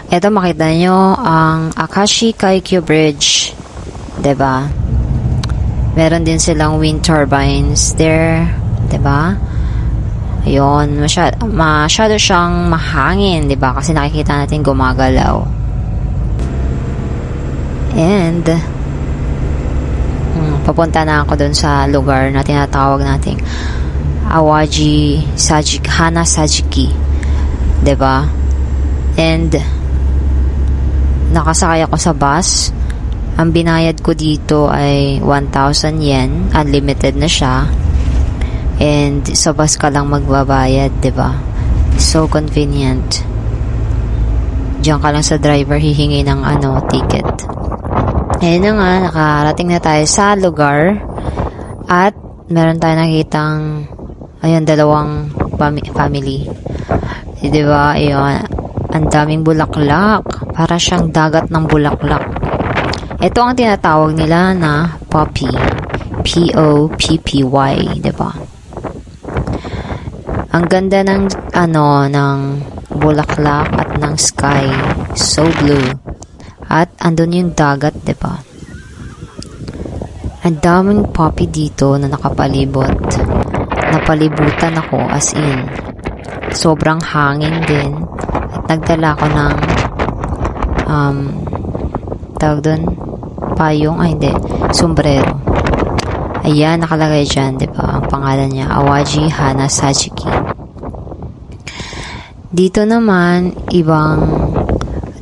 Ito makita nyo ang Akashi Kaikyo Bridge. 'Di ba? Meron din silang wind turbines there. 'Di ba? Ayun, masyado siyang mahangin, 'di ba? Kasi nakikita natin gumagalaw. And papunta na ako dun sa lugar na tinatawag nating Awaji Hana Sajiki. 'Di ba? And nakasakay ako sa bus. Ang binayad ko dito ay 1,000 yen. Unlimited na siya. And sa bus ka lang magbabayad, 'di ba? So convenient. Diyan ka lang sa driver hihingi ng ticket. Ayun na nga, nakarating na tayo sa lugar. At meron tayong nakitang dalawang family. 'Di ba? Ayun, ang daming bulaklak. Para siyang dagat ng bulaklak. Ito ang tinatawag nila na poppy. Poppy, 'di ba? Ang ganda ng ng bulaklak at ng sky, so blue. At andun yung dagat, 'di ba? Ang daming poppy dito na nakapalibot. Napalibutan ako as in. Sobrang hangin din. At nagdala ko ng tawag doon, payong, hindi, sombrero. Ayan, nakalagay dyan, di ba? Ang pangalan niya, Awaji Hana Sajiki. Dito naman, ibang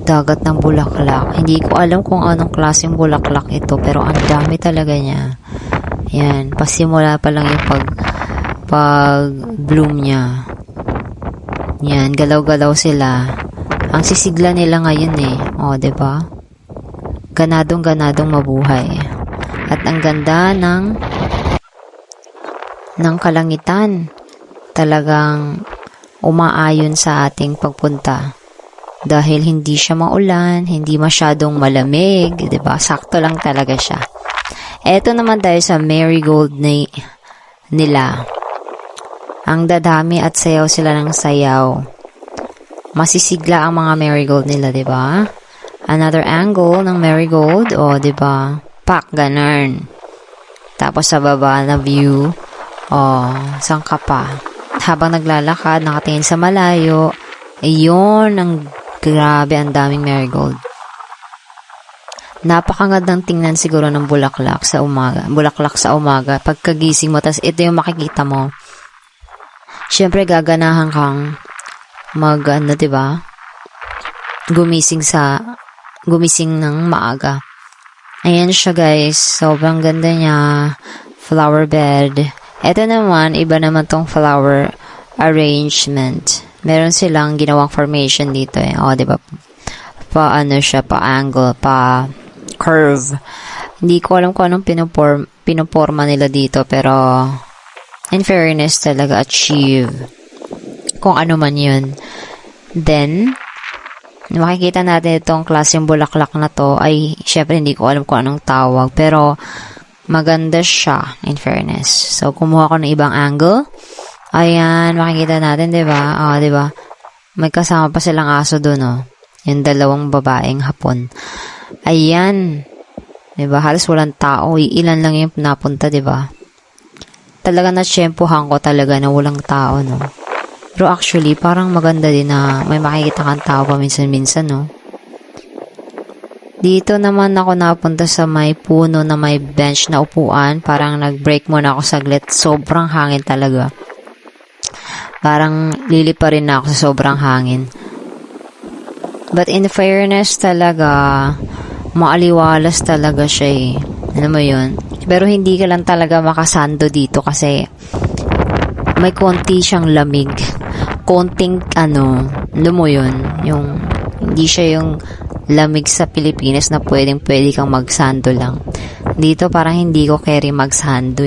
dagat ng bulaklak. Hindi ko alam kung anong klaseng bulaklak ito, pero ang dami talaga niya. Ayan, pasimula pa lang yung pag-bloom niya. Yan, galaw-galaw sila. Ang sisigla nila ngayon di ba? Ganadong mabuhay. At ang ganda ng kalangitan. Talagang umaayon sa ating pagpunta. Dahil hindi siya maulan, hindi masyadong malamig, 'di ba? Sakto lang talaga siya. Eto naman tayo sa marigold nila. Ang dadami at sayaw sila ng sayaw. Masisigla ang mga marigold nila, 'di ba? Another angle ng marigold, 'di ba? Pak ganun. Tapos sa baba na view, saan ka pa? Habang naglalakad, nakatingin sa malayo, ayun, grabe, ang daming marigold. Napakagandang tingnan siguro ng bulaklak sa umaga. Pagkagising mo, tas ito yung makikita mo. Siyempre, gaganahan kang diba? Gumising ng maaga. Ayan siya, guys. Sobrang ganda niya. Flower bed. Ito naman, iba naman tong flower arrangement. Meron silang ginawang formation dito diba? Pa-angle, pa-curve. Hindi ko alam kung anong pinoporma nila dito, pero in fairness talaga, achieve. Kung ano man yun. Then, makikita natin itong klaseng bulaklak na to, ay syempre hindi ko alam kung anong tawag, pero maganda siya, in fairness. So, kumuha ko ng ibang angle. Ayan, makikita natin, diba? Diba? May kasama pa silang aso dun, yung dalawang babaeng hapon. Ayan. Diba? Halos walang tao. Ilan lang yung napunta, diba? Talaga na-tsyempohan ko talaga na walang tao, no? Pero actually, parang maganda din na may makikita kang tao paminsan-minsan, no? Dito naman ako napunta sa may puno na may bench na upuan. Parang nag-break muna ako saglit. Sobrang hangin talaga. Parang lilipa rin na ako sa sobrang hangin. But in fairness talaga, maaliwalas talaga siya Alam mo yun? Pero hindi ka lang talaga makasando dito kasi may konti siyang lamig. Konting alam mo yun? Yung, hindi siya yung lamig sa Pilipinas na pwede kang magsando lang. Dito parang hindi ko carry magsando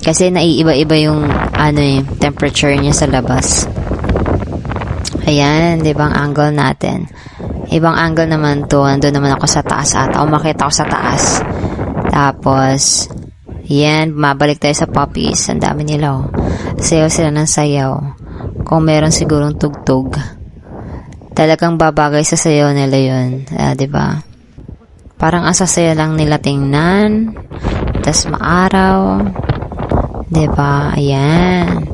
Kasi naiiba-iba yung temperature niya sa labas. Ayan, 'di ba ang angle natin? Ibang angle naman to. Nandun naman ako sa taas ata. Umakita ako sa taas. Tapos, yan, mabalik tayo sa poppies. Ang dami nila Sayaw sila ng sayaw. Kung meron sigurong tugtog. Talagang babagay sa sayo nila yun. 'Di ba? Parang asasaya lang nila tingnan. Tas maaraw. 'Di ba? Ayan.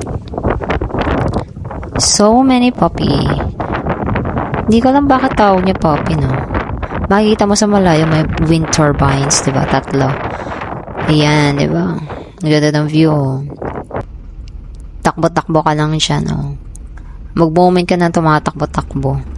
So many puppy. Hindi ko alam bakit tawag niya puppy, no? Makikita mo sa malayo may wind turbines, 'di ba? 3. Ayan, 'di ba? Ang ganda ng view. Takbo-takbo ka lang siya, no? Mag-moment ka na tumatakbo-takbo.